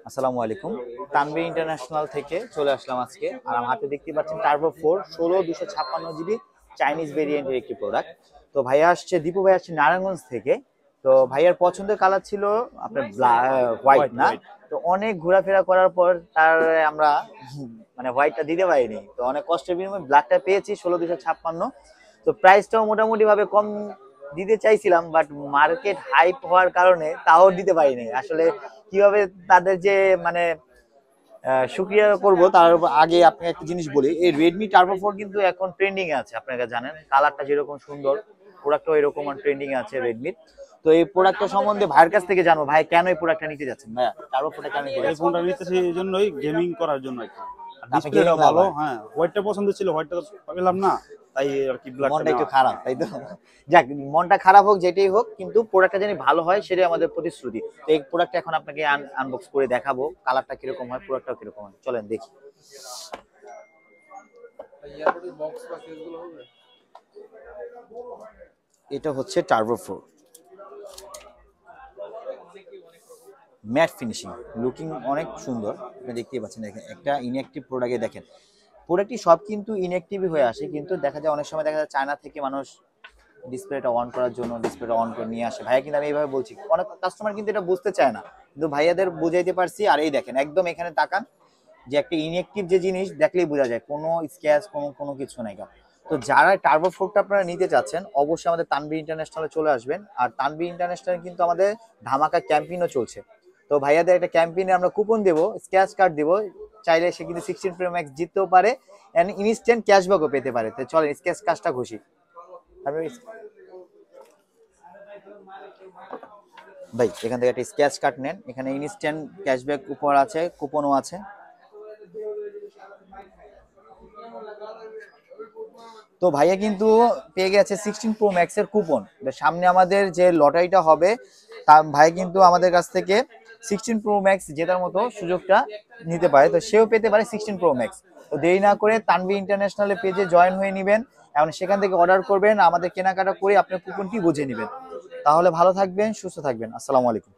আসসালামু আলাইকুম। তানভীর ইন্টারন্যাশনাল থেকে চলে আসলাম আজকে। আর আমার হাতে দেখতে পাচ্ছেন টার্বো 4 16 256 জিবি চাইনিজ ভেরিয়েন্টের একটি প্রোডাক্ট। তো ভাইয়া আসছে, দীপু ভাই আসছে নারায়ণগঞ্জ থেকে। তো ভাইয়ার পছন্দের কালার ছিল আপনার হোয়াইট না। তো অনেক ঘোরাফেরা করার পর তার আমরা মানে হোয়াইটটা দিতে পারিনি। তো অনেক কষ্টের বিনিময়ে ব্ল্যাকটা পেয়েছি 16 256। তো প্রাইসটাও মোটামুটি ভাবে কম দিতে চাইছিলাম, বাট মার্কেট হাইপ হওয়ার কারণে তাও দিতে পারিনি। আসলে কিভাবে তাদের যে মানে শুকরিয়া করব তার আগে আপনাকে একটা জিনিস বলি, এই রেডমি টার্বো 4 কিন্তু এখন ট্রেন্ডিং এ আছে। আপনারা জানেন কালারটা যেরকম সুন্দর, প্রোডাক্টও এরকম ট্রেন্ডিং এ আছে রেডমির। তো এই প্রোডাক্টটা সম্বন্ধে ভাইয়ের কাছ থেকে জানবো, ভাই কেন এই প্রোডাক্টটা নিতে যাচ্ছেন? ভাইয়া টার্বো 4টা কেন নিতে এই যাচ্ছেন? ফোনটা নিতেছি এই জন্যই, গেমিং করার জন্য আর কি। আপনি ডিসপ্লেটা গেমিং ভালো, লাভার, হ্যাঁ। হোয়াইটটা পছন্দ ছিল, হোয়াইটটা তো পেলাম না, তাই আর কি ব্ল্যাকটা মনটা একটু নেওয়া। খারাপ তাই তো। যাক, মনটা খারাপ হোক যেটাই হোক, কিন্তু প্রোডাক্টটা জানি ভালো হয় সেটাই আমাদের প্রতিশ্রুতি। তো এই প্রোডাক্টটা এখন আপনাকে আনবক্স করে দেখাবো, কালারটা কিরকম হয়, প্রোডাক্টটা কিরকম হয়, চলেন দেখি। এটা হচ্ছে টার্বো 4 ম্যাট ফিনিশিং, লুকিং অনেক সুন্দর। আপনি দেখতেই পাচ্ছেন, দেখেন একটা ইনঅ্যাক্টিভ প্রোডাক্টে দেখেন প্রোডাক্টটি সব কিন্তু ইনঅ্যাক্টিভই হয়ে আসে, কিন্তু দেখা যায় অনেক সময় দেখা যায় চায়না থেকে মানুষ ডিসপ্লেটা অন করার জন্য ডিসপ্লেটা অন করে নিয়ে আসে। ভাইয়া কিন্তু আমি এইভাবে বলছি, অনেক কাস্টমার কিন্তু এটা বুঝতে চায় না, কিন্তু ভাইয়াদের বুঝাইতে পারছি। আর এই দেখেন একদম এখানে তাকান, যে একটা ইনঅ্যাক্টিভ যে জিনিস দেখলেই বোঝা যায়, কোনো স্ক্র্যাচ কোনো কোনো কিছু নাই। তো যারা টার্বো 4টা আপনারা নিতে চাচ্ছেন অবশ্যই আমাদের তানভীর ইন্টারন্যাশনালে চলে আসবেন। আর তানভীর ইন্টারন্যাশনাল কিন্তু আমাদের ধামাকা ক্যাম্পেইনও চলছে। তো ভাইয়াদের একটা ক্যাম্পেইনে আমরা কুপন দেবো, স্ক্র্যাচ কার্ড দেবো, চাইলে সে কিন্তু 16 প্রো ম্যাক্স জিততেও পারে এন্ড ইনস্ট্যান্ট ক্যাশব্যাকও পেতে পারে। তো চলেন স্ক্র্যাচ কার্ডটা ঘুষি। ভাই এখান থেকে একটা স্ক্র্যাচ কার্ড নেন, এখানে ইনস্ট্যান্ট ক্যাশব্যাক কুপন আছে, কুপনও আছে। তো ভাইয়া কিন্তু পেয়ে গেছে 16 প্রো ম্যাক্স এর কুপন। সামনে আমাদের যে লটারিটা হবে, তা ভাই কিন্তু আমাদের কাছ থেকে 16 প্রো ম্যাক্স জেতার মতো সুযোগটা নিতে পারে। তো সেও পেতে পারে 16 প্রো ম্যাক্স। তো দেরি না করে তানভীর ইন্টারন্যাশনালের পেজে জয়েন হয়ে নেবেন, এখন সেখান থেকে অর্ডার করবেন, আমাদের কেনাকাটা করে আপনার কুপনটি বুঝে নেবেন। তাহলে ভালো থাকবেন, সুস্থ থাকবেন। আসসালামু আলাইকুম।